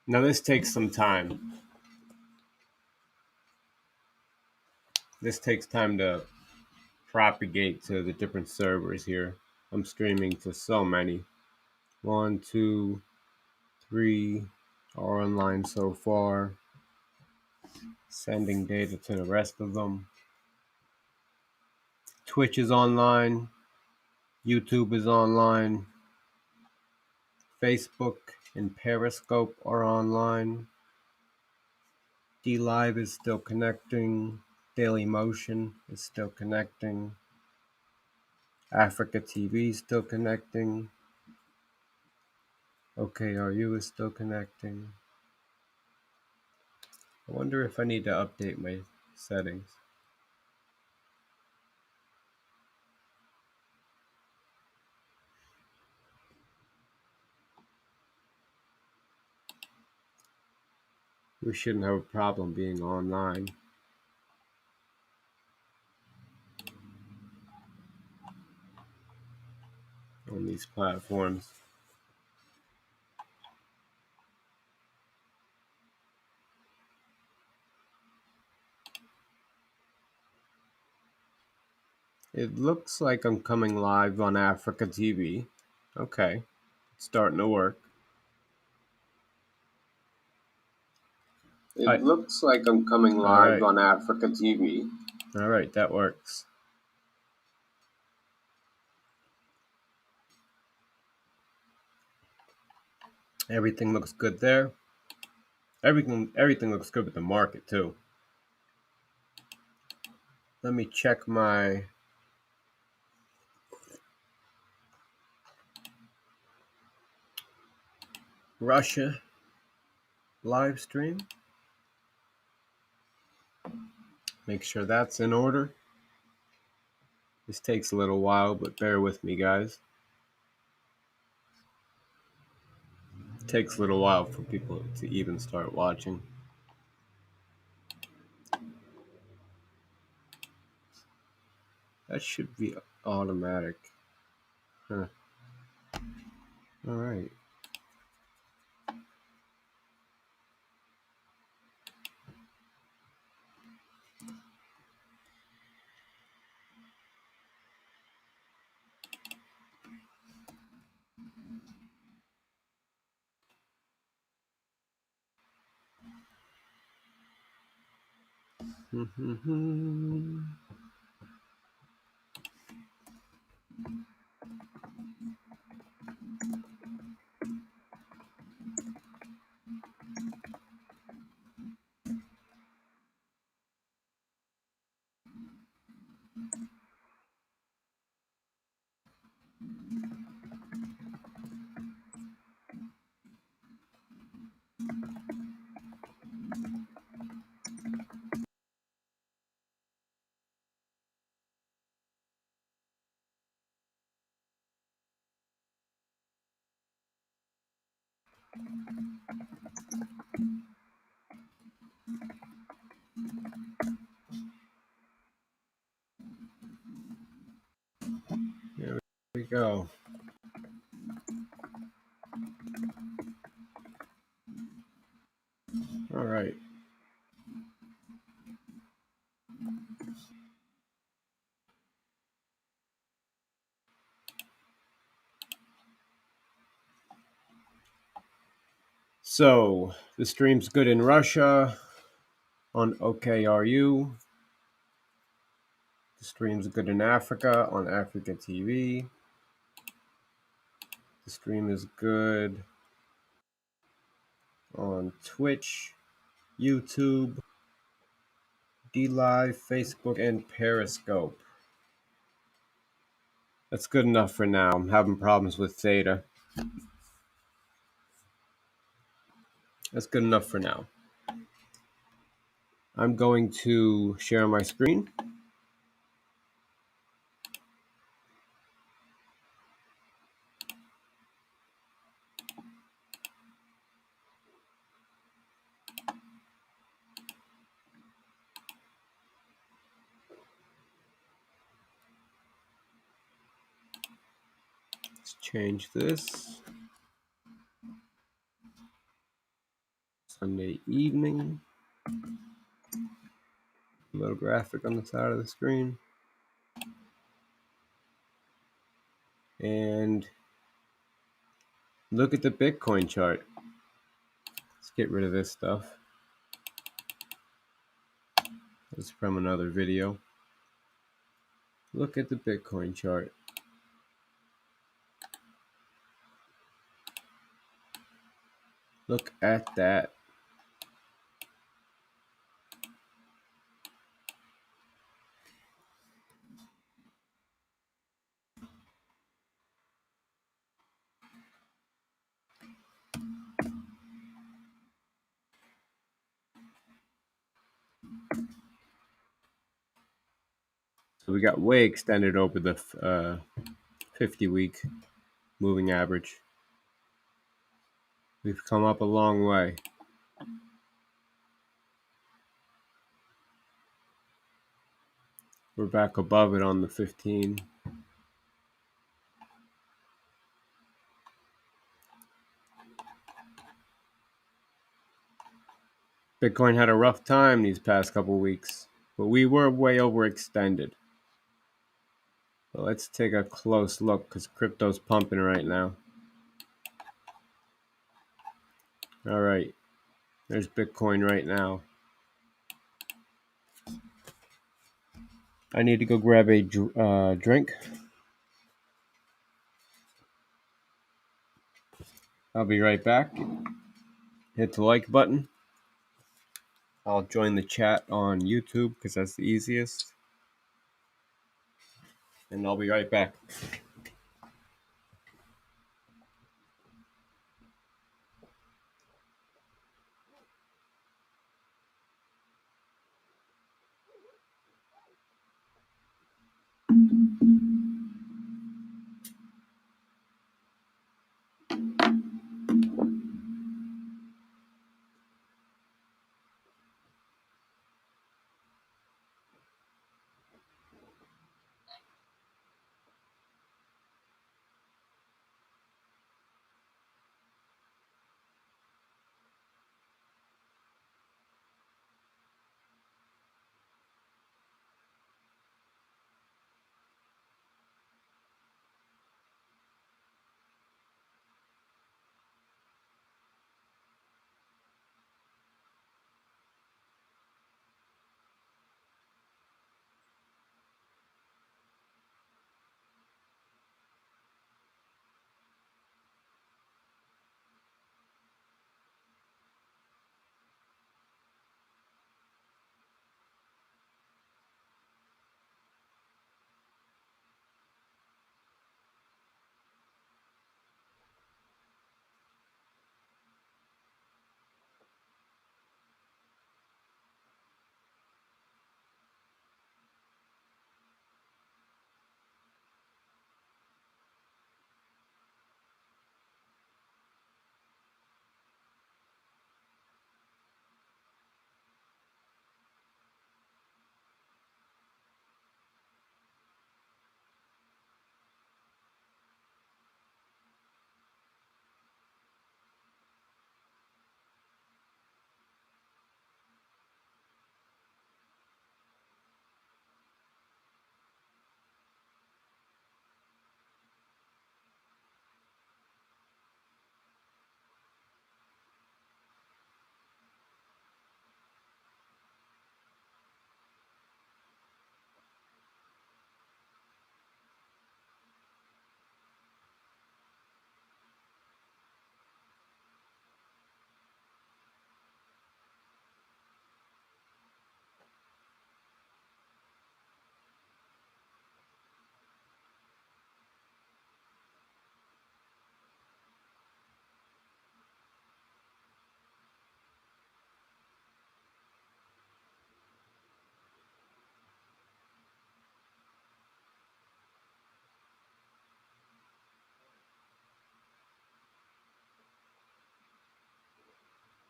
Now this takes some time. This takes time to propagate to the different servers here. I'm streaming to so many. 1, 2, 3 are online so far. Sending data to the rest of them. Twitch is online. YouTube is online. Facebook and Periscope are online. DLive is still connecting. Daily Motion is still connecting. Africa TV is still connecting. OKRU is still connecting. I wonder if I need to update my settings. We shouldn't have a problem being online. On these platforms. It looks like I'm coming live on Africa TV. Okay, it's starting to work. It looks like I'm coming live on Africa TV. All right, that works. Everything looks good there. Everything looks good with the market too. Let me check my Russia live stream. Make sure that's in order. This takes a little while, but bear with me, guys. It takes a little while for people to even start watching. That should be automatic. Huh. All right. Here we go. All right. So the stream's good in Russia on OKRU. The stream's good in Africa on Africa TV. The stream is good on Twitch, YouTube, DLive, Facebook, and Periscope. That's good enough for now. I'm having problems with Theta. That's good enough for now. I'm going to share my screen. Let's change this. Sunday evening. A little graphic on the side of the screen. And look at the Bitcoin chart. Let's get rid of this stuff. This is from another video. Look at the Bitcoin chart. Look at that. So we got way extended over the 50-week moving average. We've come up a long way. We're back above it on the 15. Bitcoin had a rough time these past couple weeks, but we were way overextended. So let's take a close look because crypto's pumping right now. All right, there's Bitcoin right now. I need to go grab a drink. I'll be right back. Hit the like button. I'll join the chat on YouTube because that's the easiest. And I'll be right back.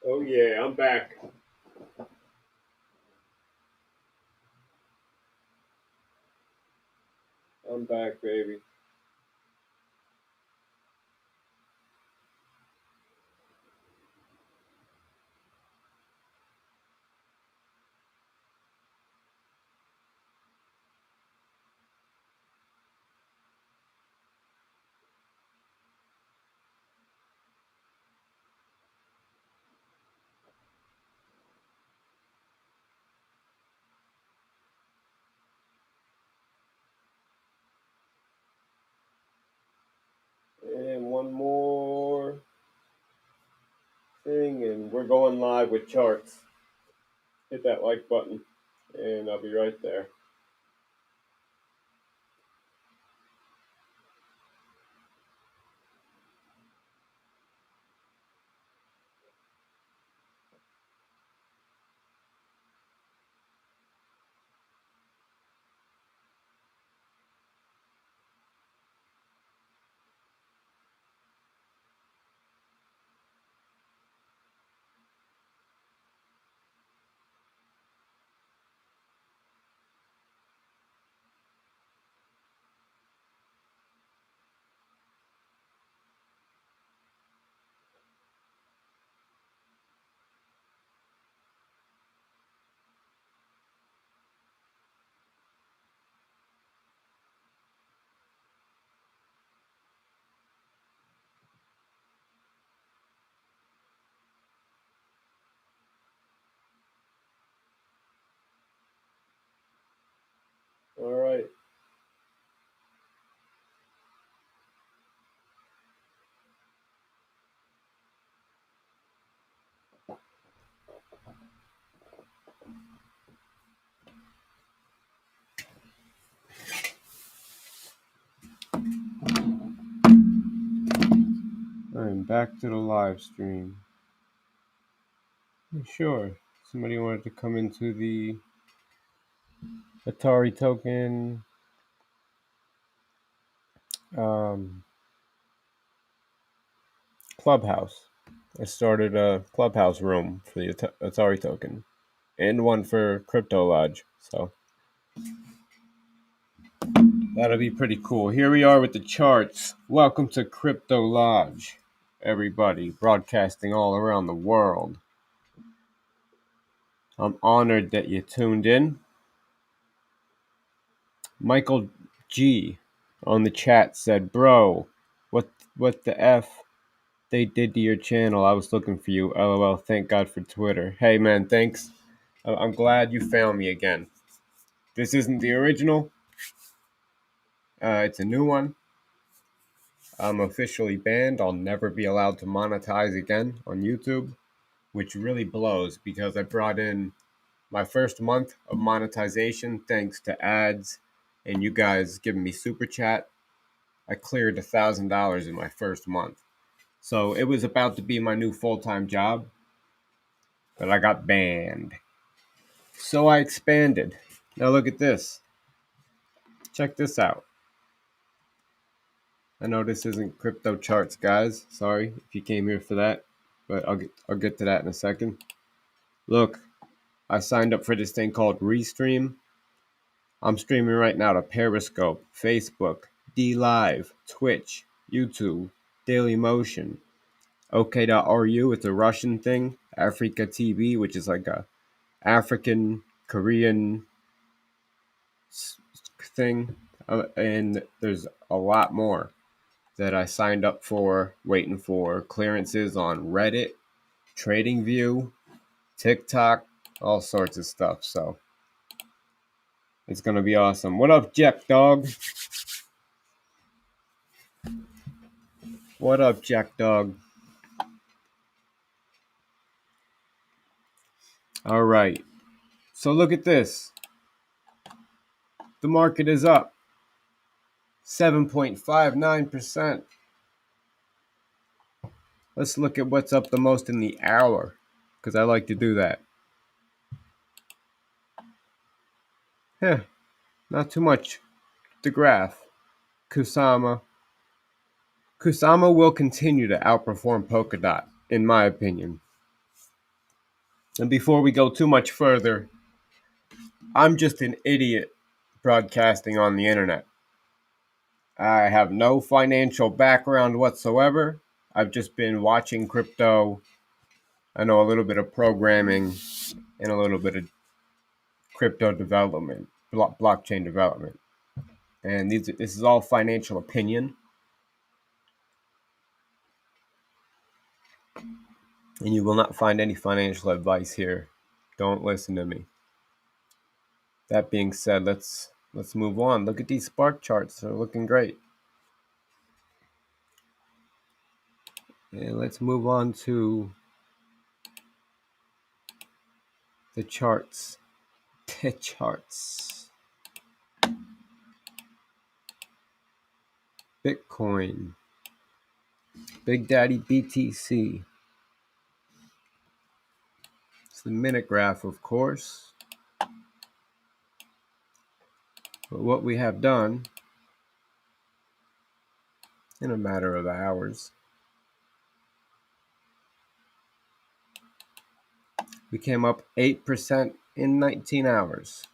Oh yeah, I'm back. I'm back, baby. one more thing, and we're going live with charts. Hit that like button, and I'll be right there. All right. I'm back to the live stream. Sure. Somebody wanted to come into the Atari token clubhouse. I started a clubhouse room for the Atari token and one for Crypto Lodge. So that'll be pretty cool. Here we are with the charts. Welcome to Crypto Lodge, everybody, broadcasting all around the world. I'm honored that you tuned in. Michael G on the chat said, "Bro, what the F they did to your channel? I was looking for you. LOL. Thank God for Twitter." Hey man, thanks. I'm glad you found me again. This isn't the original. It's a new one. I'm officially banned. I'll never be allowed to monetize again on YouTube, which really blows because I brought in my first month of monetization thanks to ads and you guys giving me super chat. I cleared $1,000 in my first month. So it was about to be my new full-time job, but I got banned. So I expanded. Now look at this. Check this out. I know this isn't crypto charts, guys. Sorry if you came here for that, but I'll get to that in a second. Look, I signed up for this thing called Restream. I'm streaming right now to Periscope, Facebook, DLive, Twitch, YouTube, Dailymotion, OK.ru, it's a Russian thing, Africa TV, which is like a African Korean thing, and there's a lot more that I signed up for, waiting for clearances on Reddit, TradingView, TikTok, all sorts of stuff. So it's gonna be awesome. What up, Jack Dog? What up, Jack Dog? All right. So look at this. The market is up 7.59%. Let's look at what's up the most in the hour, because I like to do that. Not too much. The graph. Kusama. Kusama will continue to outperform Polkadot, in my opinion. And before we go too much further, I'm just an idiot broadcasting on the internet. I have no financial background whatsoever. I've just been watching crypto. I know a little bit of programming and a little bit of crypto development, blockchain development. And this is all financial opinion. And you will not find any financial advice here. Don't listen to me. That being said, let's move on. Look at these spark charts. They're looking great. And let's move on to the charts. The charts. Bitcoin. Big Daddy BTC. It's the minute graph, of course. But what we have done in a matter of hours, we came up 8% in 19 hours.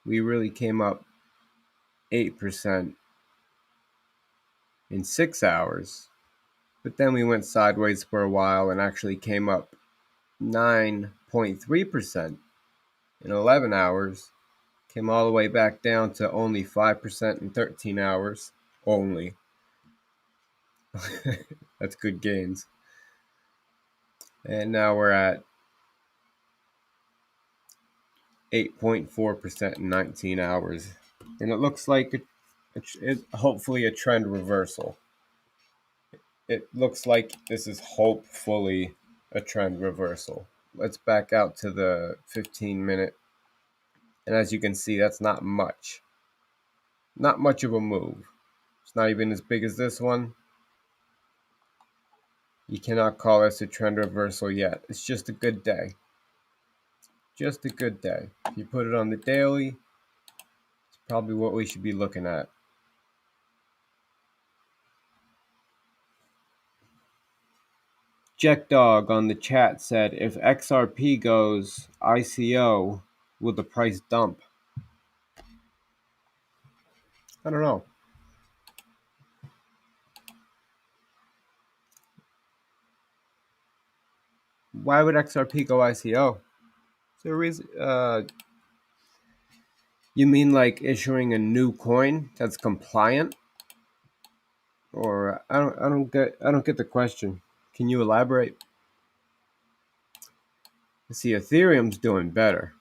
We really came up 8% in 6 hours. But then we went sideways for a while and actually came up 9.3% in 11 hours. Came all the way back down to only 5% in 13 hours. Only. That's good gains. And now we're at 8.4% in 19 hours. And it looks like hopefully a trend reversal. It looks like this is hopefully a trend reversal. Let's back out to the 15-minute. And as you can see, that's not much. Not much of a move. It's not even as big as this one. You cannot call this a trend reversal yet. It's just a good day. Just a good day. If you put it on the daily, it's probably what we should be looking at. Jackdog on the chat said, if XRP goes ICO, will the price dump? I don't know. Why would XRP go ICO? Is there a reason? You mean like issuing a new coin that's compliant? Or I don't get the question. Can you elaborate? See, Ethereum's doing better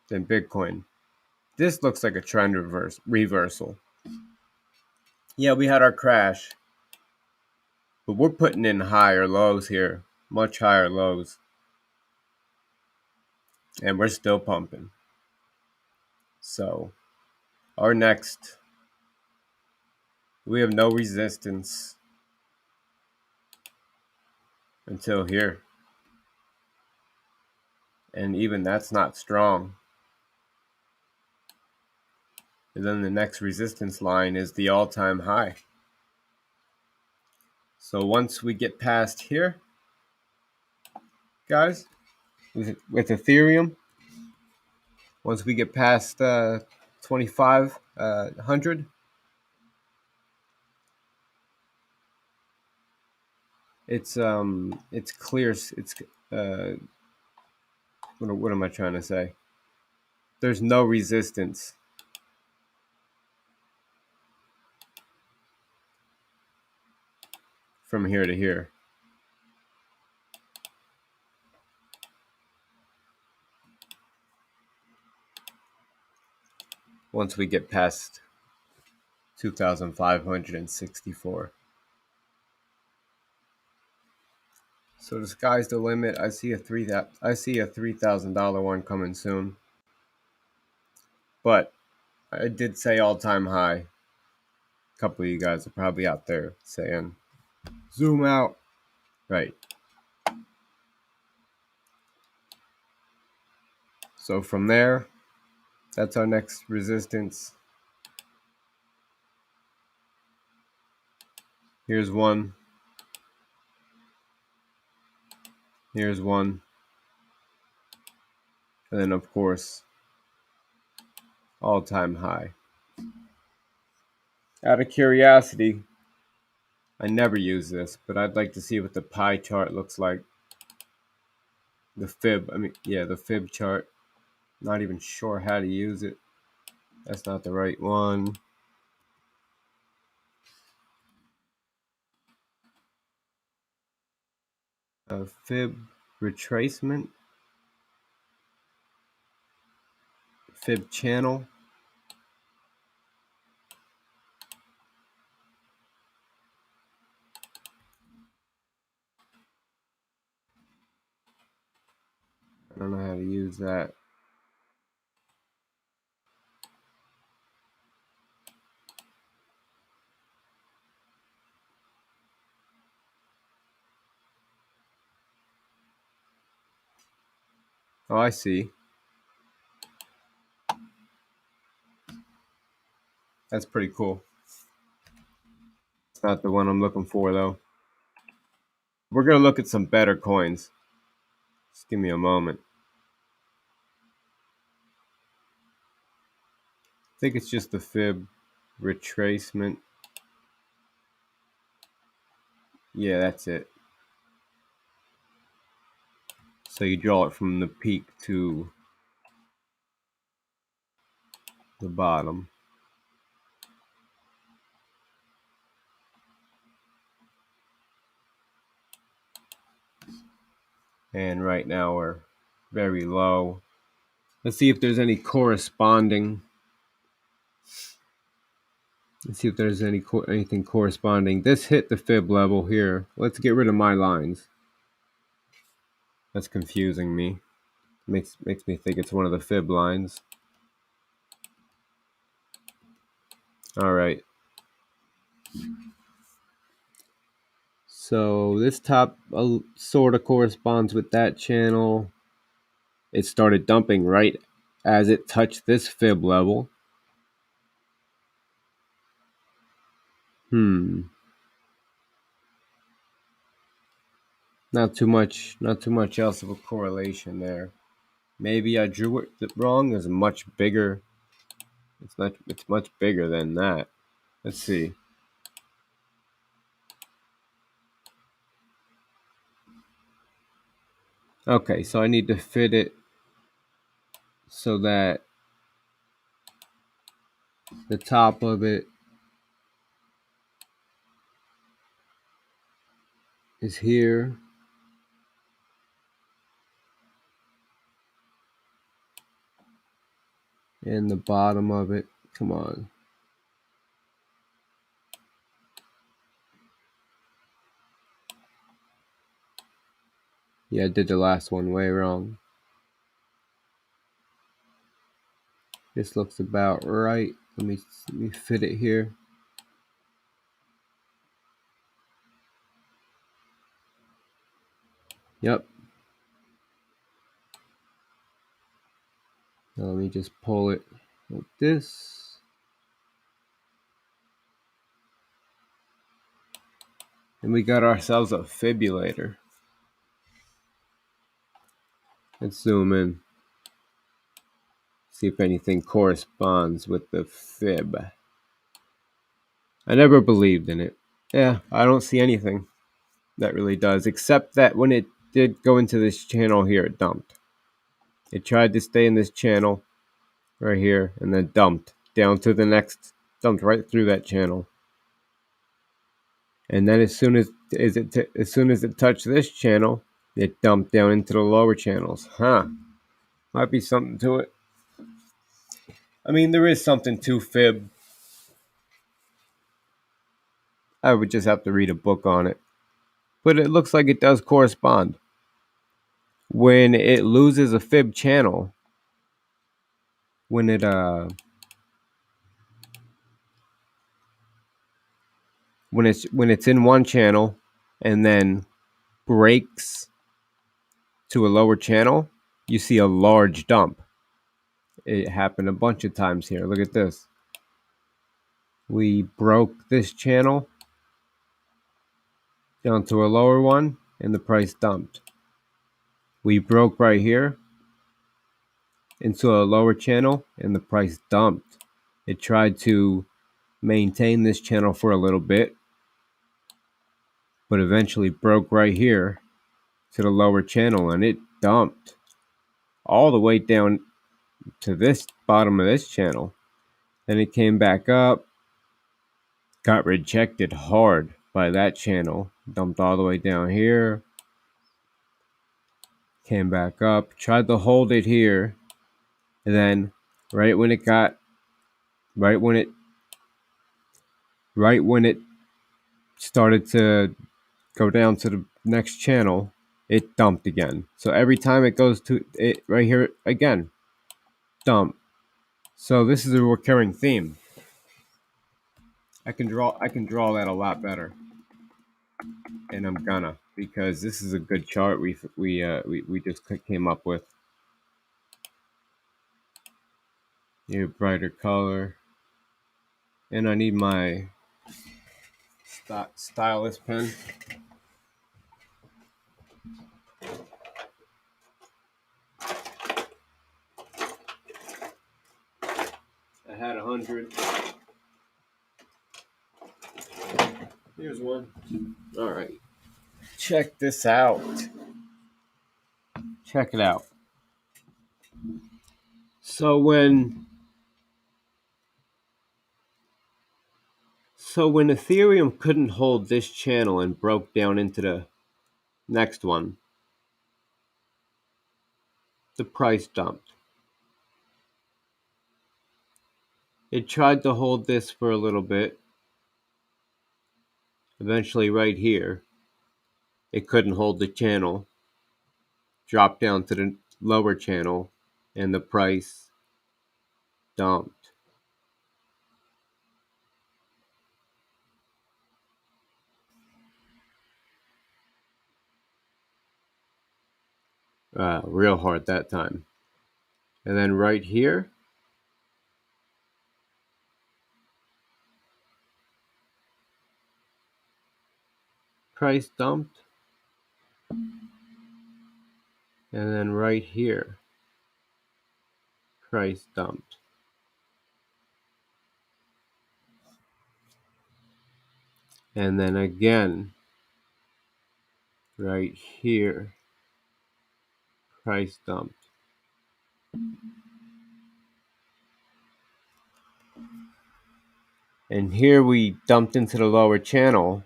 than Bitcoin. This looks like a trend reversal. Yeah, we had our crash, but we're putting in higher lows here, much higher lows, and we're still pumping. So, our next, we have no resistance until here, and even that's not strong. And then the next resistance line is the all-time high. So once we get past here, guys, with Ethereum, once we get past 2,500, it's clear. It's what am I trying to say? There's no resistance from here to here. Once we get past 2,564. So the sky's the limit. I see a $3,000 one coming soon. But I did say all-time high. A couple of you guys are probably out there saying, zoom out. Right. So from there, that's our next resistance. Here's one. Here's one. And then, of course, all-time high. Out of curiosity, I never use this, but I'd like to see what the pie chart looks like. The fib, the fib chart. Not even sure how to use it. That's not the right one. Fib retracement. Fib channel. don't know how to use that. Oh, I see. That's pretty cool. It's not the one I'm looking for, though. We're going to look at some better coins. Just give me a moment. I think it's just the fib retracement. Yeah, that's it. So you draw it from the peak to the bottom. And right now we're very low. Let's see if there's any corresponding. Let's see if there's anything corresponding. This hit the fib level here. Let's get rid of my lines. That's confusing me. Makes me think it's one of the fib lines. All right. So this top sort of corresponds with that channel. It started dumping right as it touched this fib level. Not too much else of a correlation there. Maybe I drew it wrong. It's much bigger. It's much bigger than that. Let's see. Okay, so I need to fit it so that the top of it is here. And the bottom of it, come on. Yeah, I did the last one way wrong. This looks about right. Let me fit it here. Yep. Now let me just pull it like this. And we got ourselves a fibulator. Let's zoom in. See if anything corresponds with the fib. I never believed in it. Yeah, I don't see anything that really does, except that when it did go into this channel here, it dumped. It tried to stay in this channel right here and then dumped down to the next, dumped right through that channel. And then as soon as it touched this channel, it dumped down into the lower channels. Might be something to it. I mean, there is something to fib. I would just have to read a book on it. But it looks like it does correspond. When it loses a fib channel, when it's in one channel and then breaks to a lower channel, you see a large dump. It happened a bunch of times here. Look at this. We broke this channel down to a lower one and the price dumped. We broke right here into a lower channel and the price dumped. It tried to maintain this channel for a little bit, but eventually broke right here to the lower channel and it dumped all the way down to this bottom of this channel. Then it came back up, got rejected hard by that channel, dumped all the way down here, came back up, tried to hold it here, and then right when it started to go down to the next channel, it dumped again. So every time it goes to it right here again, dump. So this is a recurring theme. I can draw that a lot better, and I'm gonna, because this is a good chart we just came up with. Need a brighter color, and I need my stylus pen. I had 100. Here's one. All right. Check this out. Check it out. So when Ethereum couldn't hold this channel and broke down into the next one, the price dumped. It tried to hold this for a little bit. Eventually right here, it couldn't hold the channel. Dropped down to the lower channel, and the price dumped. Real hard that time. And then right here, price dumped. And then right here, price dumped. And then again, right here, price dumped. And here we dumped into the lower channel,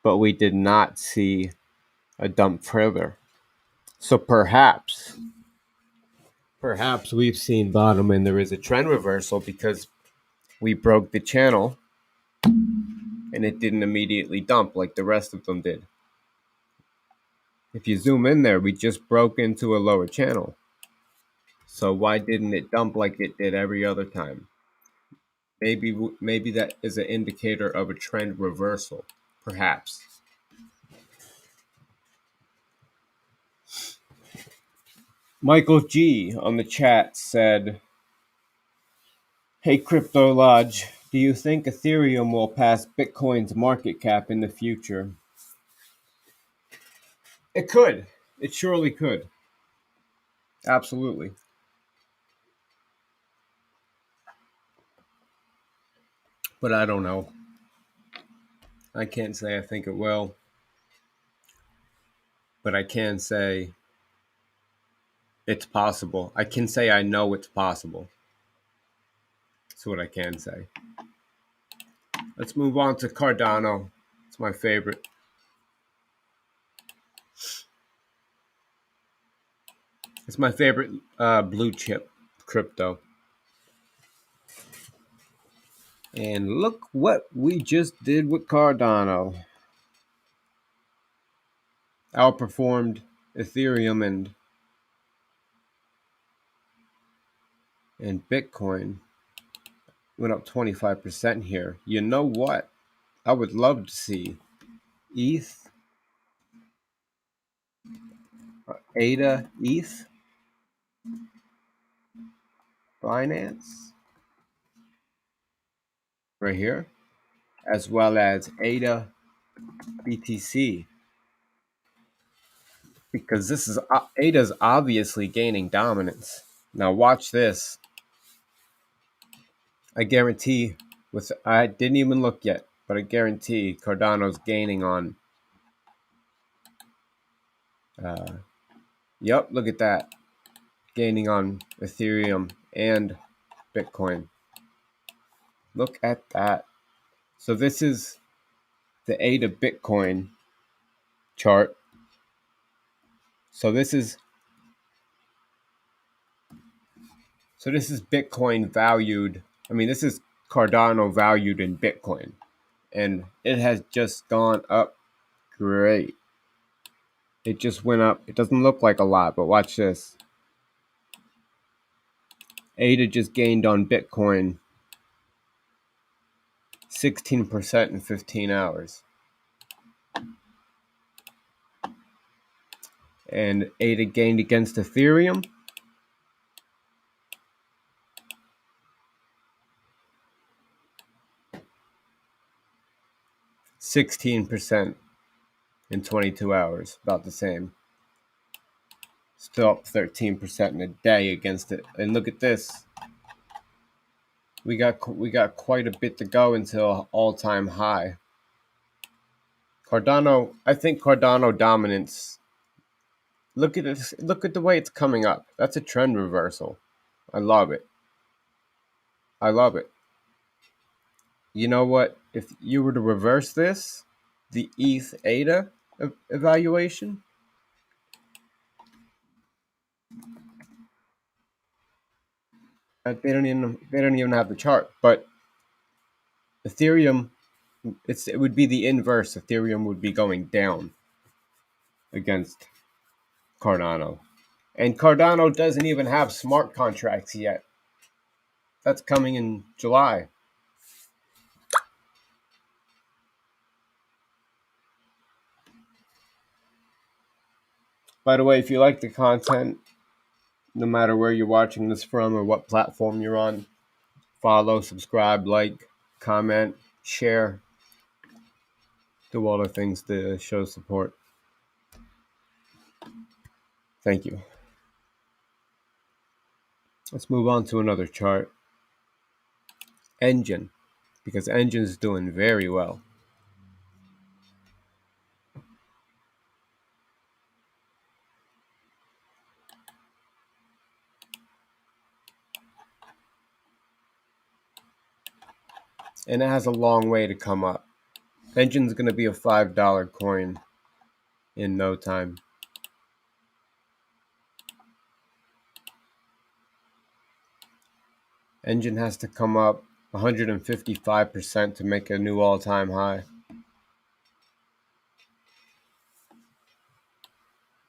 but we did not see a dump further. So perhaps we've seen bottom and there is a trend reversal, because we broke the channel and it didn't immediately dump like the rest of them did. If you zoom in there, we just broke into a lower channel. So why didn't it dump like it did every other time? Maybe that is an indicator of a trend reversal, perhaps. Michael G on the chat said, "Hey Crypto Lodge, do you think Ethereum will pass Bitcoin's market cap in the future?" It could. It surely could. Absolutely. But I don't know. I can't say I think it will. But I can say it's possible. I can say I know it's possible. That's what I can say. Let's move on to Cardano. It's my favorite. It's my favorite blue chip crypto. And look what we just did with Cardano. Outperformed Ethereum and Bitcoin. Went up 25% here. You know what? I would love to see ETH, ADA, ETH, Binance, right here, as well as ADA, BTC, because this is ADA's obviously gaining dominance. Now watch this. I guarantee, I didn't even look yet, but I guarantee Cardano's gaining on. Yep, look at that, gaining on Ethereum and Bitcoin. Look at that. So this is the ADA Bitcoin chart. So this is Bitcoin valued. I mean, this is Cardano valued in Bitcoin, and it has just gone up great. It just went up. It doesn't look like a lot, but watch this. ADA just gained on Bitcoin 16% in 15 hours. And ADA gained against Ethereum 16% in 22 hours, about the same. Still up 13% in a day against it. And look at this. We got quite a bit to go until all-time high. Cardano, I think Cardano dominance. Look at this. Look at the way it's coming up. That's a trend reversal. I love it. I love it. You know what? If you were to reverse this, the ETH ADA evaluation, they don't even have the chart. But Ethereum, it would be the inverse. Ethereum would be going down against Cardano, and Cardano doesn't even have smart contracts yet. That's coming in July. By the way, if you like the content, no matter where you're watching this from or what platform you're on, follow, subscribe, like, comment, share, do all the things to show support. Thank you. Let's move on to another chart. Engine, because Engine is doing very well. And it has a long way to come up. Engine's going to be a $5 coin in no time. Engine has to come up 155% to make a new all-time high.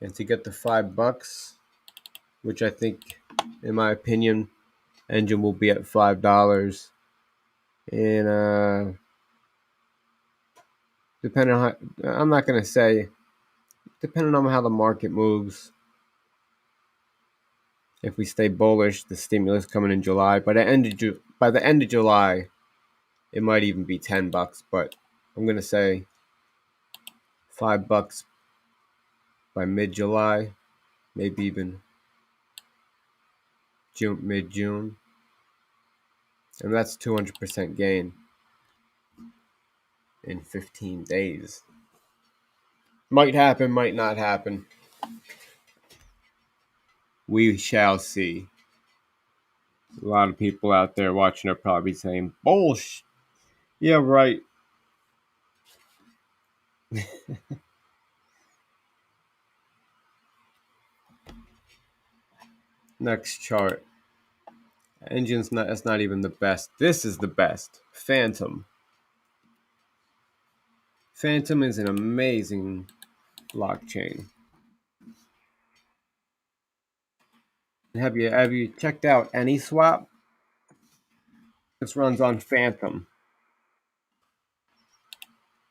And to get the $5, which I think, in my opinion, Engine will be at $5. And depending on how, I'm not going to say, depending on how the market moves. If we stay bullish, the stimulus coming in July. By the end of July, it might even be $10. But I'm going to say $5 by mid-July, maybe even mid-June. And that's 200% gain in 15 days. Might happen, might not happen. We shall see. A lot of people out there watching are probably saying, bullshit. Yeah, right. Next chart. That's not even the best. This is the best. FANTOM. FANTOM is an amazing blockchain. Have you checked out AnySwap? This runs on FANTOM.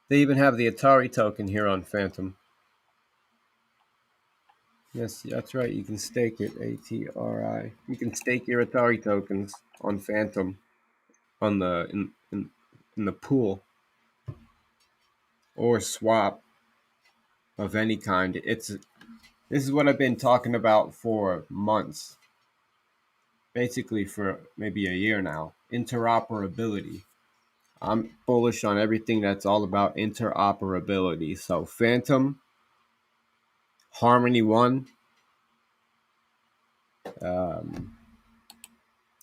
They even have the Atari token here on FANTOM. Yes, that's right. You can stake it. ATRI. You can stake your Atari tokens on FANTOM on the in the pool or swap of any kind. This is what I've been talking about for months. Basically for maybe a year now. Interoperability. I'm bullish on everything that's all about interoperability. So FANTOM, Harmony One,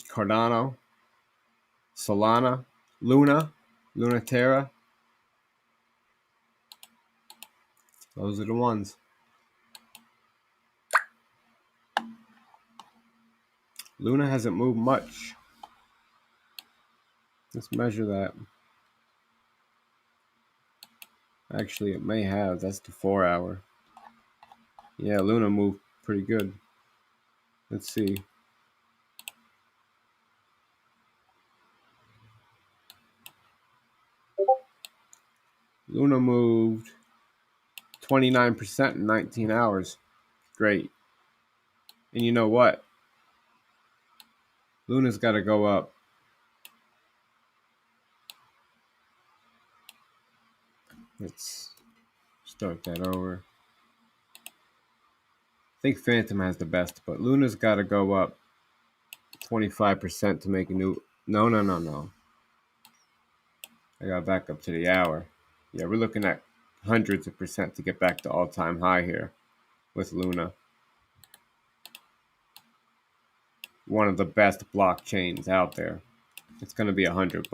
Cardano, Solana, Lunaterra. Those are the ones. Luna hasn't moved much. Let's measure that. Actually, it may have. That's the 4 hour. Yeah, Luna moved pretty good. Let's see. Luna moved 29% in 19 hours. Great. And you know what? Luna's got to go up. Let's start that over. I think Phantom has the best, but Luna's got to go up 25% to make a new... No. I got back up to the hour. Yeah, we're looking at hundreds of percent to get back to all-time high here with Luna. One of the best blockchains out there. It's going to be $100.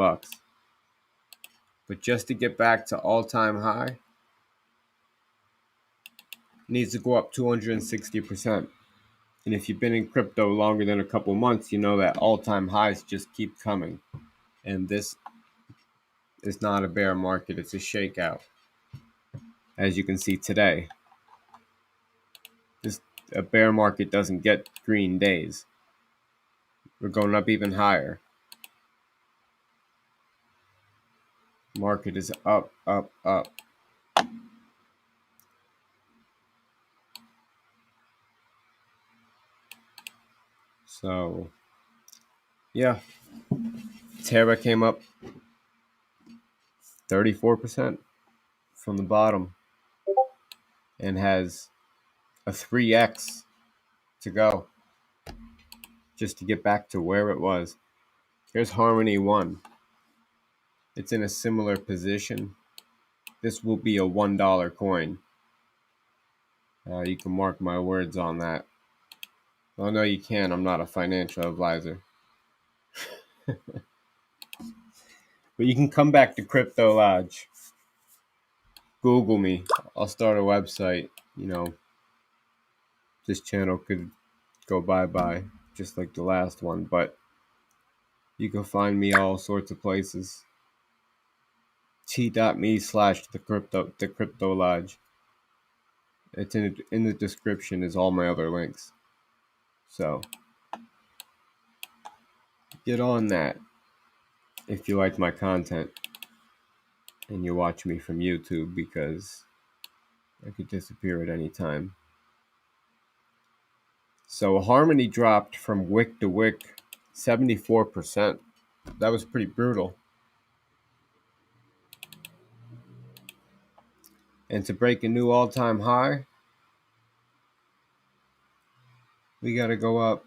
But just to get back to all-time high, it needs to go up 260%. And if you've been in crypto longer than a couple months, you know that all-time highs just keep coming. And this is not a bear market, it's a shakeout. As you can see today, a bear market doesn't get green days. We're going up even higher. Market is up. So, yeah. Terra came up 34% from the bottom and has a 3x to go just to get back to where it was. Here's Harmony 1. It's in a similar position. This will be a $1 coin. You can mark my words on that. Oh, no, you can't. I'm not a financial advisor. But you can come back to Crypto Lodge. Google me. I'll start a website. You know, this channel could go bye-bye, just like the last one. But you can find me all sorts of places. t.me/the crypto lodge. It's in the description is all my other links. So get on that if you like my content and you watch me from YouTube, because I could disappear at any time. So Harmony dropped from wick to wick 74%. That was pretty brutal. And to break a new all-time high, we got to go up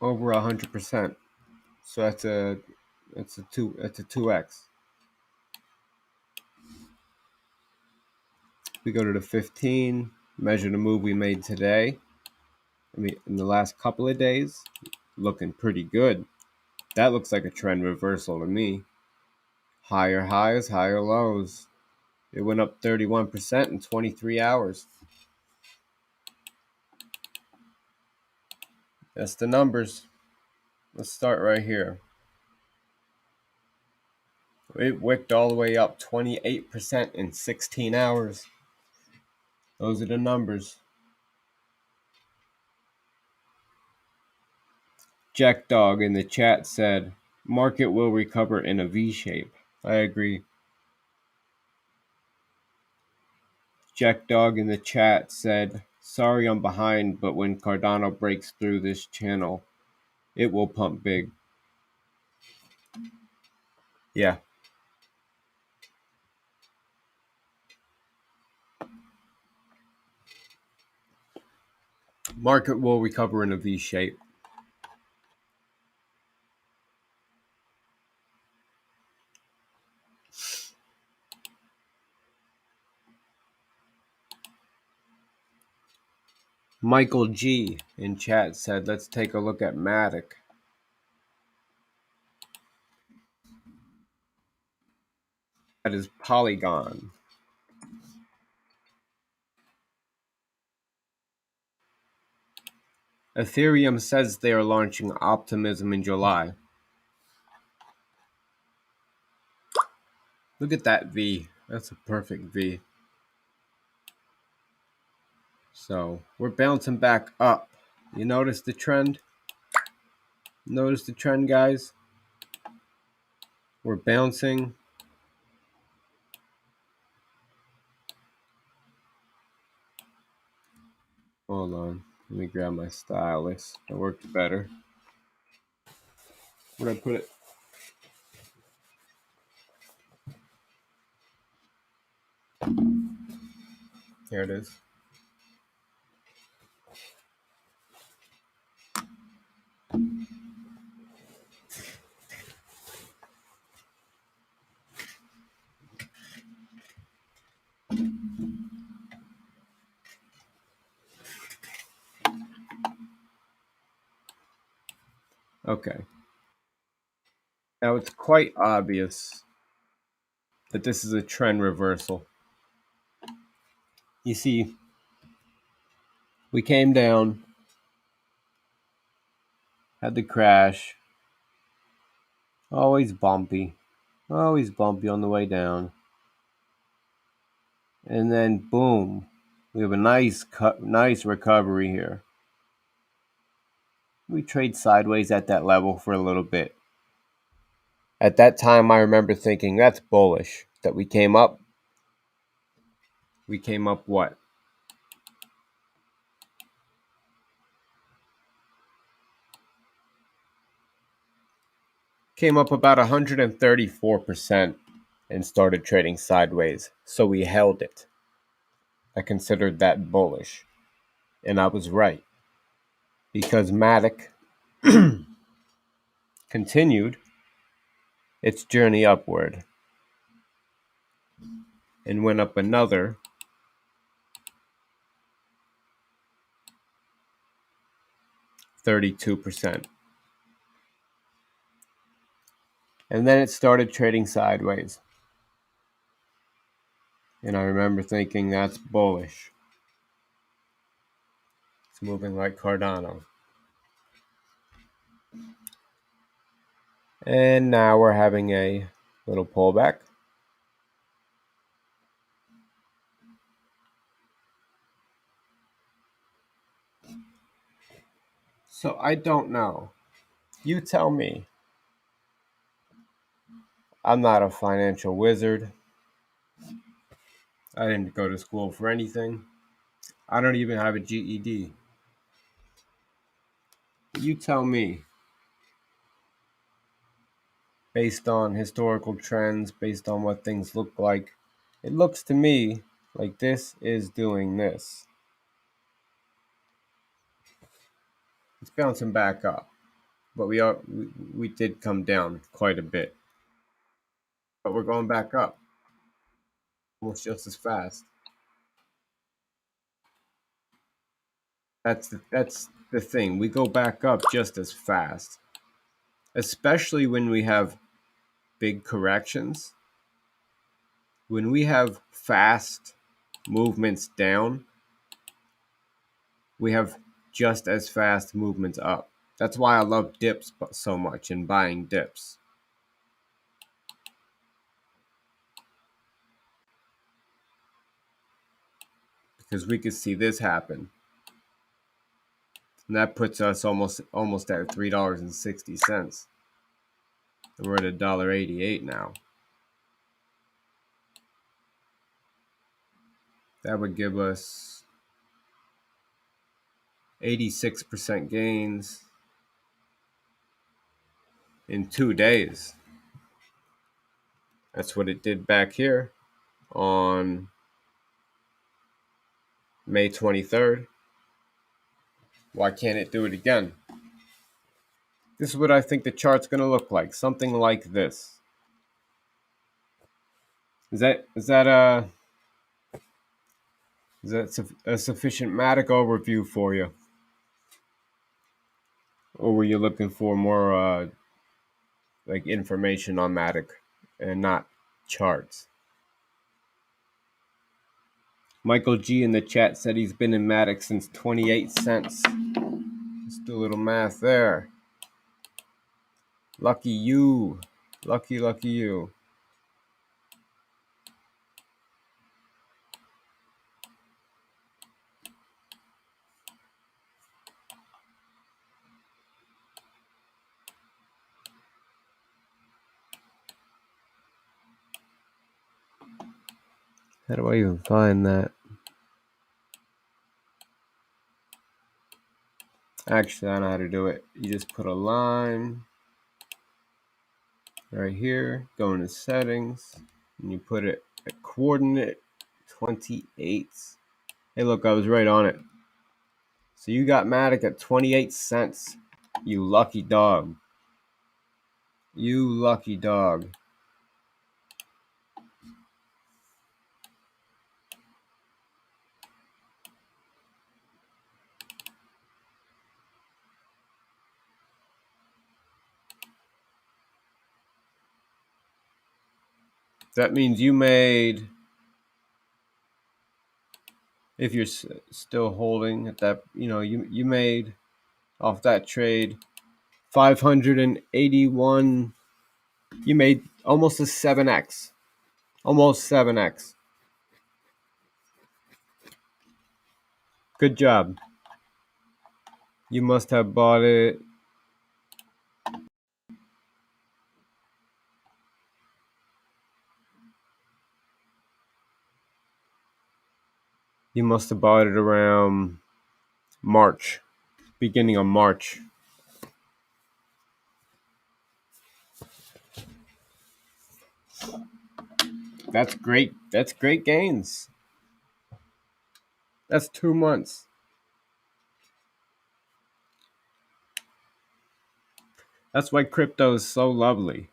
over 100%. So that's a 2x. We go to the 15, measure the move we made today. I mean, in the last couple of days, looking pretty good. That looks like a trend reversal to me. Higher highs, higher lows. It went up 31% in 23 hours. That's the numbers. Let's start right here. It wicked all the way up 28% in 16 hours. Those are the numbers. Jack Dog in the chat said, market will recover in a V shape. I agree. Jack Dog in the chat said, sorry I'm behind, but when Cardano breaks through this channel, it will pump big. Yeah. Market will recover in a V shape. Michael G in chat said, let's take a look at MATIC. That is Polygon. Ethereum says they are launching Optimism in July. Look at that V. That's a perfect V. So we're bouncing back up. You notice the trend? Notice the trend, guys? We're bouncing. Hold on. Let me grab my stylus. That worked better. Where'd I put it? Here it is. Okay. Now it's quite obvious that this is a trend reversal. You see, we came down, had the crash, always bumpy on the way down. And then boom, we have a nice recovery here. We trade sideways at that level for a little bit. At that time, I remember thinking that's bullish that we came up. We came up what? Came up about 134% and started trading sideways. So we held it. I considered that bullish. And I was right. Because MATIC continued its journey upward and went up another 32%. And then it started trading sideways. And I remember thinking that's bullish. It's moving like Cardano. And now we're having a little pullback. So I don't know. You tell me. I'm not a financial wizard. I didn't go to school for anything. I don't even have a GED. You tell me. Based on historical trends, based on what things look like, it looks to me like this is doing this. It's bouncing back up, but we did come down quite a bit. But we're going back up, almost just as fast. That's the thing. We go back up just as fast, especially when we have big corrections. When we have fast movements down, we have just as fast movements up. That's why I love dips so much and buying dips. Because we could see this happen. And that puts us almost at $3.60. And we're at $1.88 now. That would give us 86% gains in 2 days. That's what it did back here on May 23rd. Why can't it do it again? This is what I think the chart's going to look like. Something like this. Is that a sufficient MATIC overview for you? Or were you looking for more like information on MATIC and not charts? Michael G in the chat said he's been in MATIC since 28 cents. Let's do a little math there. Lucky you. Lucky you. How do I even find that? Actually, I know how to do it. You just put a line right here, go into settings, and you put it at coordinate 28. Hey, look, I was right on it. So you got MATIC at 28 cents. You lucky dog. You lucky dog. That means you made, if you're still holding at that, you made off that trade 581. You made almost a 7x. Almost 7x. Good job. You must have bought it. You must have bought it around March, beginning of March. That's great. That's great gains. That's 2 months. That's why crypto is so lovely.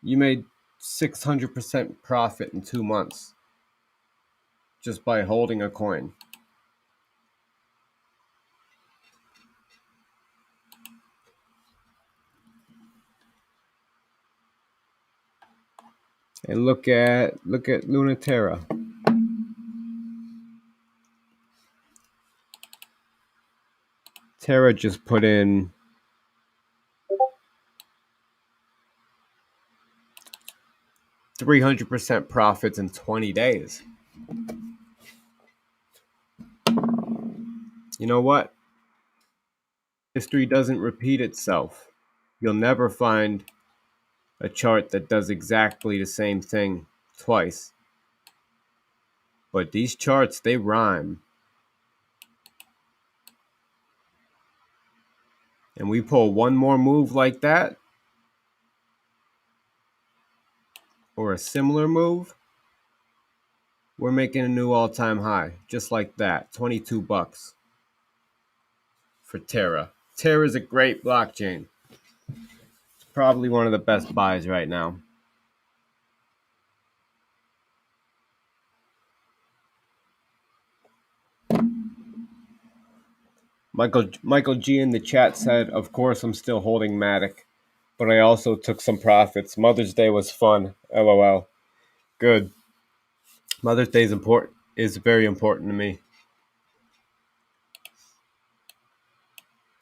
You made 600% profit in 2 months just by holding a coin. And look at Lunaterra. Terra just put in 300% profits in 20 days. You know what? History doesn't repeat itself. You'll never find a chart that does exactly the same thing twice. But these charts, they rhyme. And we pull one more move like that, or a similar move, we're making a new all-time high, just like that, 22 bucks for Terra. Terra is a great blockchain. It's probably one of the best buys right now. Michael G in the chat said, "Of course, I'm still holding MATIC, but I also took some profits. Mother's Day was fun. LOL." Good. Mother's Day is very important to me.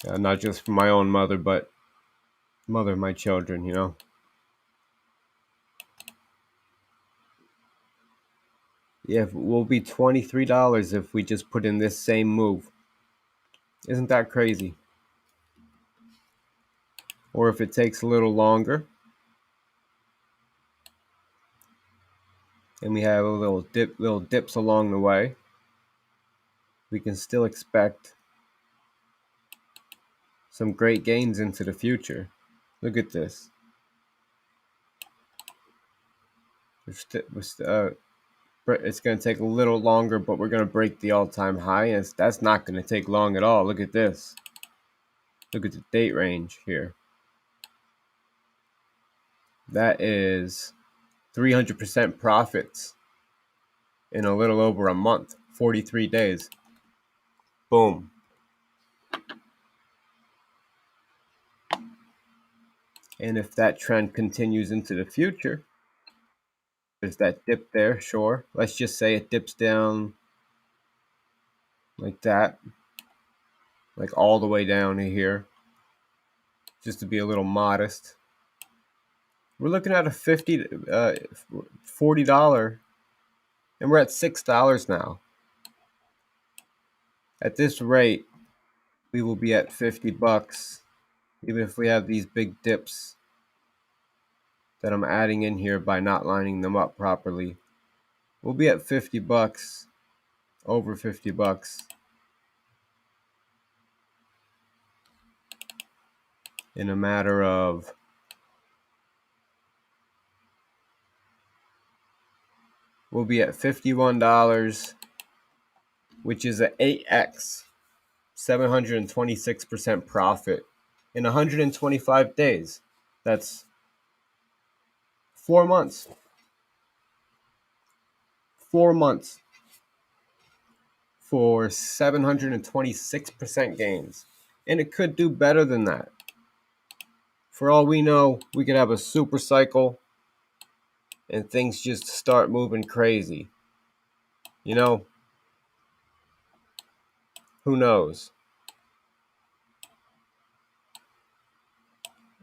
Not just for my own mother, but mother of my children, you know. Yeah, we'll be $23 if we just put in this same move. Isn't that crazy? Or if it takes a little longer, and we have a little dips along the way, we can still expect some great gains into the future. Look at this. It's going to take a little longer, but we're going to break the all-time high, and that's not going to take long at all. Look at this. Look at the date range here. That is 300% profits in a little over a month, 43 days. Boom. And if that trend continues into the future, there's that dip there, sure. Let's just say it dips down like that, like all the way down to here, just to be a little modest. We're looking at a $40, and we're at $6 now. At this rate, we will be at 50 bucks, even if we have these big dips that I'm adding in here by not lining them up properly. We'll be at 50 bucks, over 50 bucks in a matter of we'll be at $51, which is an 8x, 726% profit in 125 days. That's 4 months. 4 months for 726% gains. And it could do better than that. For all we know, we could have a super cycle and things just start moving crazy. You know, who knows?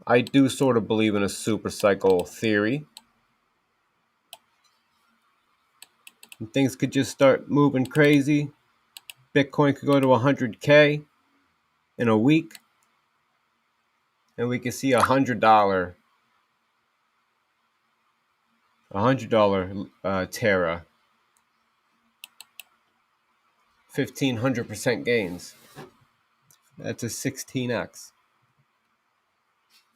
I do sort of believe in a super cycle theory. And things could just start moving crazy. Bitcoin could go to 100K in a week. And we could see $100 Terra, 1,500% gains. That's a 16x.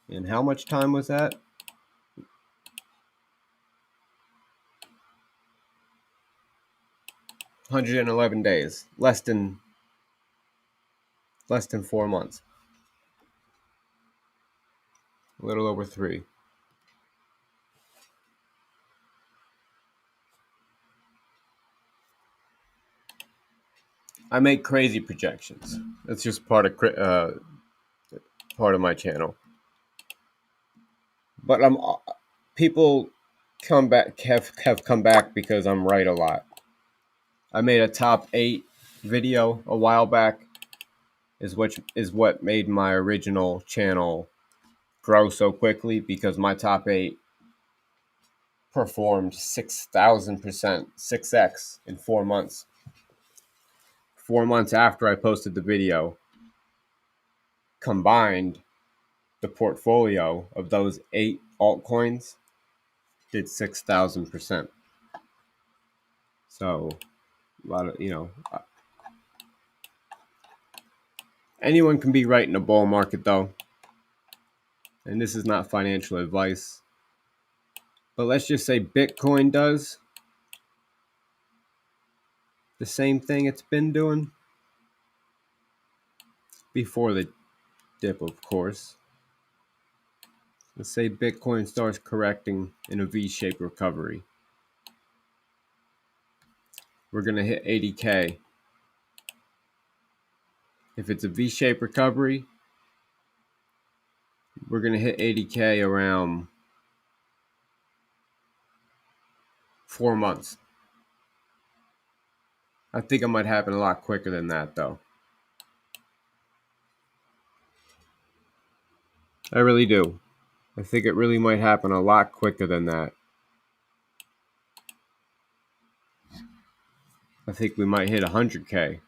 And how much time was that? 111 days. Less than 4 months. A little over 3. I make crazy projections. That's just part of my channel. But people have come back because I'm right a lot. I made a top 8 video a while back. Is what made my original channel grow so quickly, because my top 8 performed 6,000%, 6x in 4 months. 4 months after I posted the video, combined, the portfolio of those 8 altcoins did 6,000%. So a lot of, anyone can be right in a bull market though. And this is not financial advice. But let's just say Bitcoin does the same thing it's been doing before the dip, of course. Let's say Bitcoin starts correcting in a V-shaped recovery. We're going to hit 80K. If it's a V-shaped recovery, we're going to hit 80K around 4 months. I think it might happen a lot quicker than that, though. I really do. I think it really might happen a lot quicker than that. I think we might hit 100K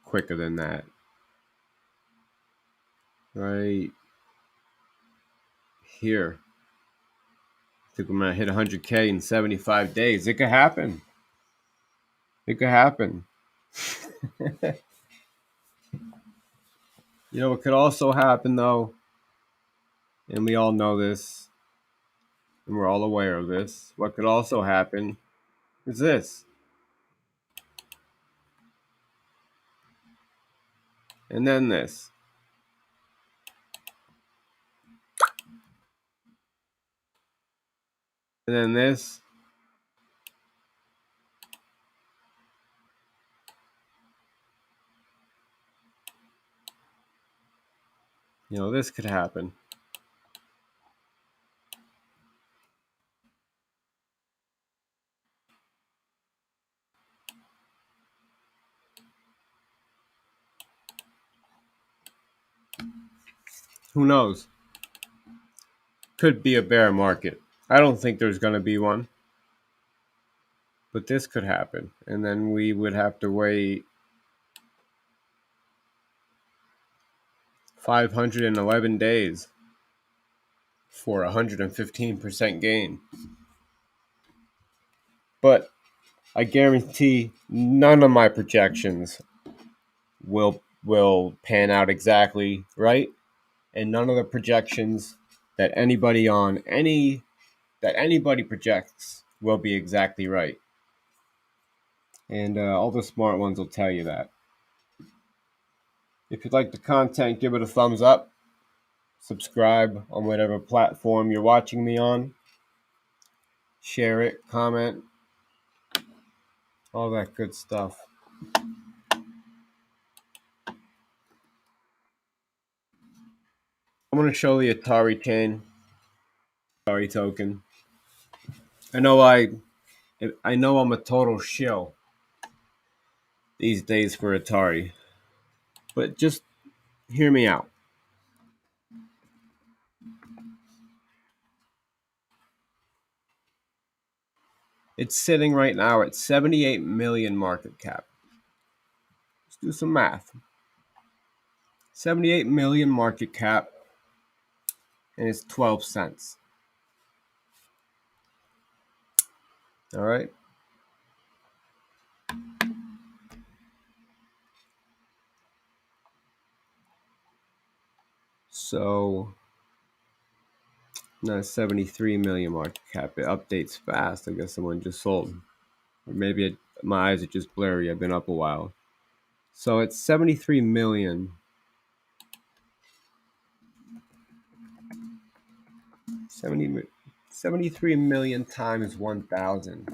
quicker than that. Right here. I think we might hit 100K in 75 days. It could happen. It could happen. It could also happen, though, and we all know this, and we're all aware of this. What could also happen is this. And then this. And then this. This could happen. Who knows? Could be a bear market. I don't think there's going to be one. But this could happen. And then we would have to wait 511 days for 115% gain. But I guarantee none of my projections will pan out exactly right, and none of the projections that anybody projects will be exactly right. And all the smart ones will tell you that. If you like the content, give it a thumbs up. Subscribe on whatever platform you're watching me on. Share it, comment, all that good stuff. I'm going to show the Atari chain, Atari token. I know I'm a total shill these days for Atari, but just hear me out. It's sitting right now at 78 million market cap. Let's do some math. 78 million market cap, and it's 12 cents. All right. So now 73 million market cap. It updates fast. I guess someone just sold. Or maybe my eyes are just blurry. I've been up a while. So it's 73 million. 73 million times 1,000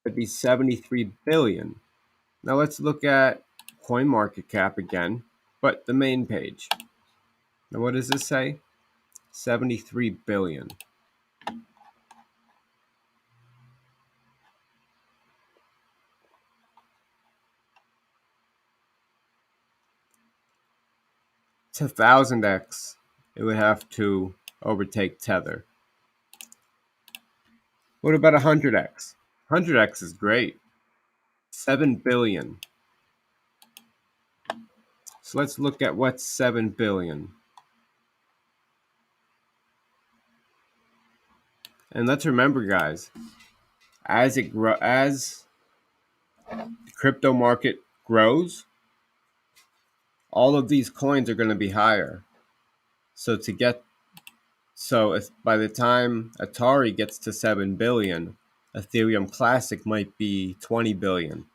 would be 73 billion. Now let's look at coin market cap again, but the main page. Now what does this say? 73 billion. To 1000x, it would have to overtake Tether. What about 100x? 100x is great. 7 billion. So let's look at what's 7 billion. And let's remember, guys, as the crypto market grows, all of these coins are going to be higher. So if by the time Atari gets to 7 billion, Ethereum Classic might be 20 billion.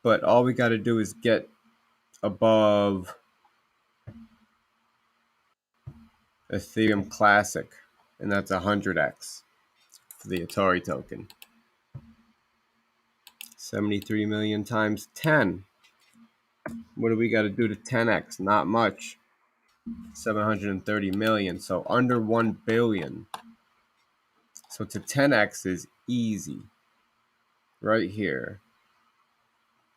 But all we got to do is get above Ethereum Classic, and that's 100x for the Atari token. 73 million times 10. What do we got to do to 10x? Not much. 730 million, so under 1 billion. So to 10x is easy. Right here.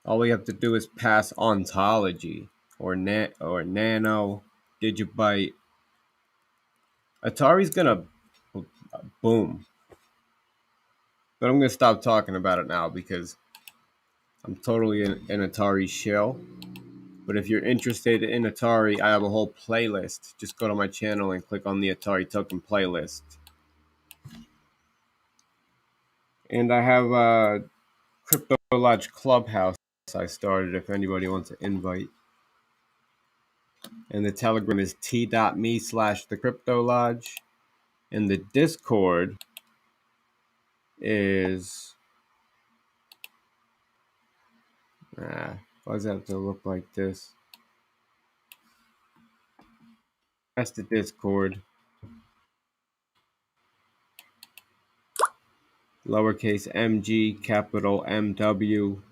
All we have to do is pass ontology or nano, digibyte. Atari's gonna boom. But I'm gonna stop talking about it now because I'm totally an Atari shill. But if you're interested in Atari, I have a whole playlist. Just go to my channel and click on the Atari token playlist. And I have a Crypto Lodge Clubhouse I started if anybody wants to invite. And the Telegram is t.me/thecryptolodge. And the Discord is... why does it have to look like this? That's the Discord. Lowercase mg, capital MW,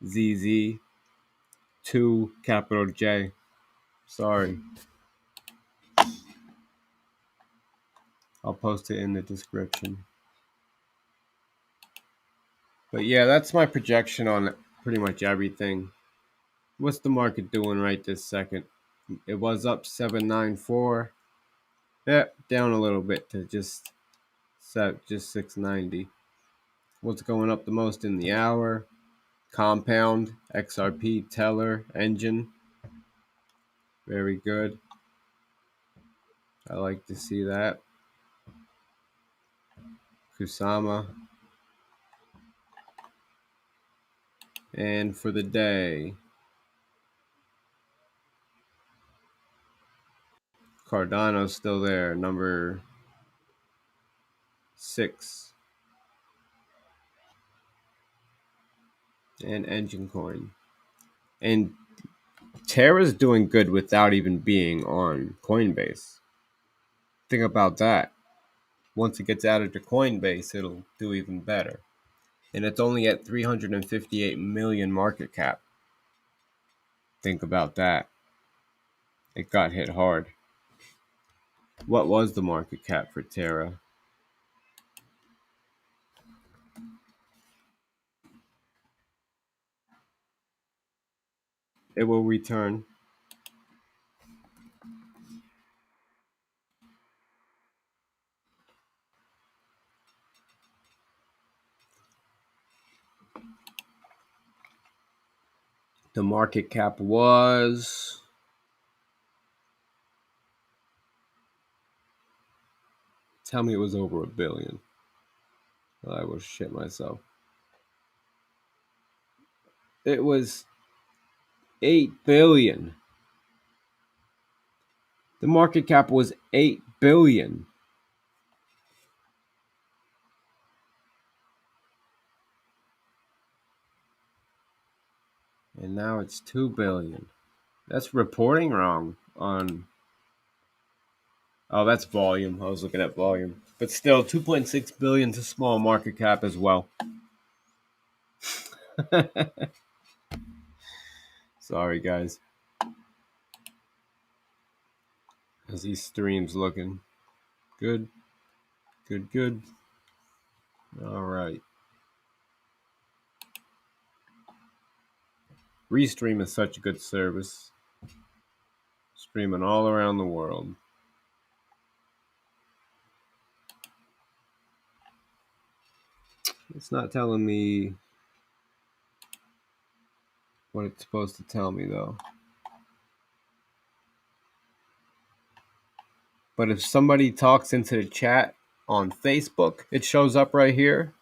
ZZ, 2, capital J. Sorry. I'll post it in the description. But yeah, that's my projection on pretty much everything. What's the market doing right this second? It was up 794. Yeah, down a little bit to just 690. What's going up the most in the hour? Compound, XRP, Teller, Engine. Very good. I like to see that. Kusama. And for the day, Cardano's still there, number 6. And Engine Coin. And Terra's doing good without even being on Coinbase. Think about that. Once it gets added to Coinbase, it'll do even better. And it's only at 358 million market cap. Think about that. It got hit hard. What was the market cap for Terra? It will return. The market cap was... Tell me it was over $1 billion. I will shit myself. It was 8 billion. The market cap was 8 billion. And now it's 2 billion. That's reporting wrong on... Oh, that's volume. I was looking at volume. But still, 2.6 billion is a small market cap as well. Sorry, guys. How's these streams looking? Good. Good, good. All right. Restream is such a good service. Streaming all around the world. It's not telling me what it's supposed to tell me, though. But if somebody talks into the chat on Facebook, it shows up right here.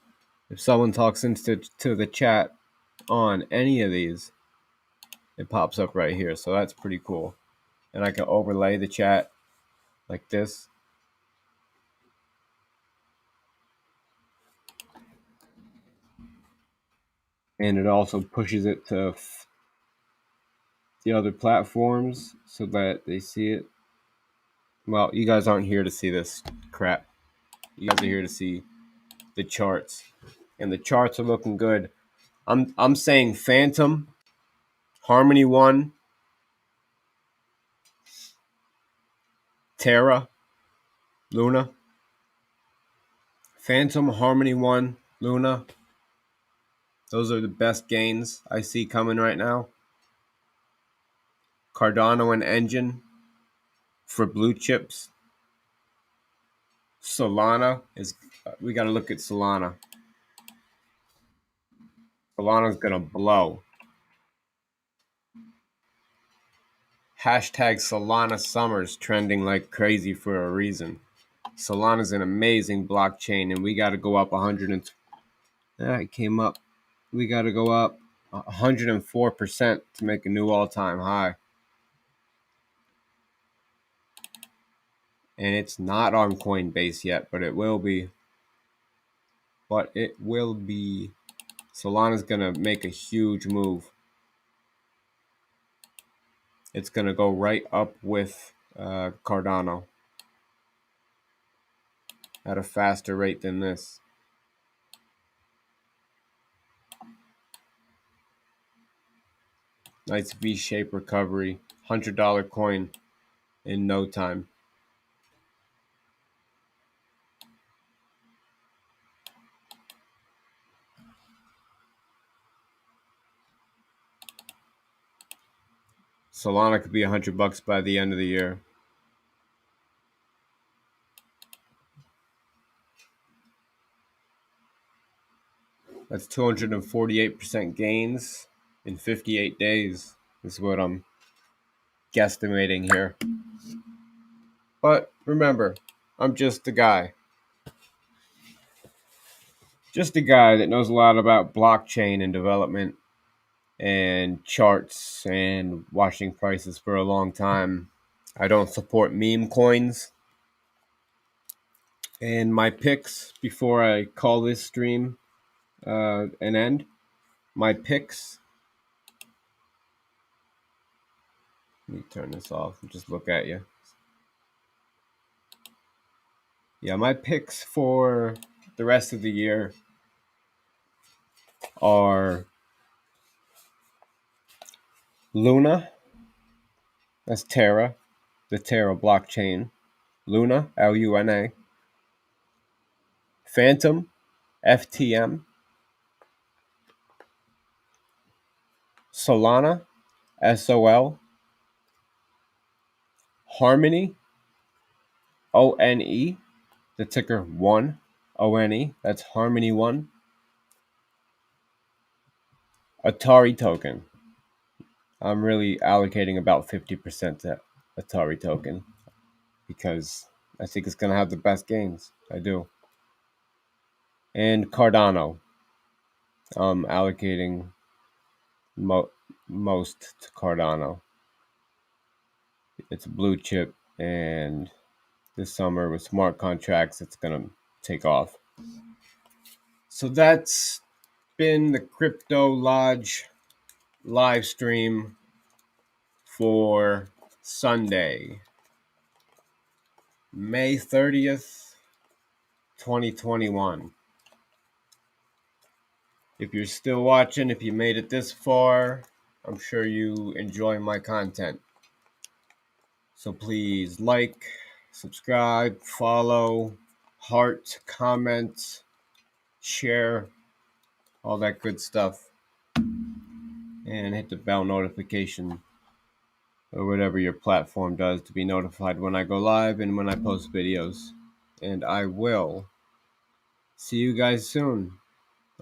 If someone talks into the chat on any of these, it pops up right here. So that's pretty cool. And I can overlay the chat like this. And it also pushes it to the other platforms so that they see it. Well, you guys aren't here to see this crap. You guys are here to see the charts. And the charts are looking good. I'm saying Phantom, Harmony 1, Terra, Luna. Phantom, Harmony 1, Luna. Those are the best gains I see coming right now. Cardano and Engine for blue chips. Solana is... we got to look at Solana. Solana's going to blow. Hashtag Solana Summers trending like crazy for a reason. Solana's an amazing blockchain, and we got to go up 100. It came up. We got to go up 104% to make a new all-time high. And it's not on Coinbase yet, but it will be. Solana's going to make a huge move. It's going to go right up with Cardano at a faster rate than this. Nice V-shaped recovery. $100 coin in no time. Solana could be $100 by the end of the year. That's 248% gains in 58 days is what I'm guesstimating here. But Remember, I'm just a guy. Just a guy that knows a lot about blockchain and development and charts and watching prices for a long time. I don't support meme coins. And my picks before I call this stream an end. My picks. Let me turn this off and just look at you. Yeah, my picks for the rest of the year are Luna. That's Terra, the Terra blockchain. Luna, Luna. FANTOM, FTM. Solana, SOL. Harmony, ONE. The ticker 1, ONE. That's Harmony 1. Atari token. I'm really allocating about 50% to Atari token because I think it's going to have the best gains. I do. And Cardano. I'm allocating most to Cardano. It's a blue chip, and this summer with smart contracts, it's going to take off. So that's been the Crypto Lodge live stream for Sunday, May 30th, 2021. If you're still watching, if you made it this far, I'm sure you enjoy my content. So please like, subscribe, follow, heart, comment, share, all that good stuff. And hit the bell notification or whatever your platform does to be notified when I go live and when I post videos. And I will see you guys soon.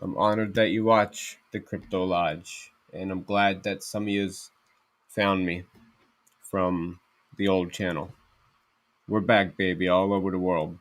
I'm honored that you watch the Crypto Lodge, and I'm glad that some of you found me from the old channel. We're back, baby, all over the world.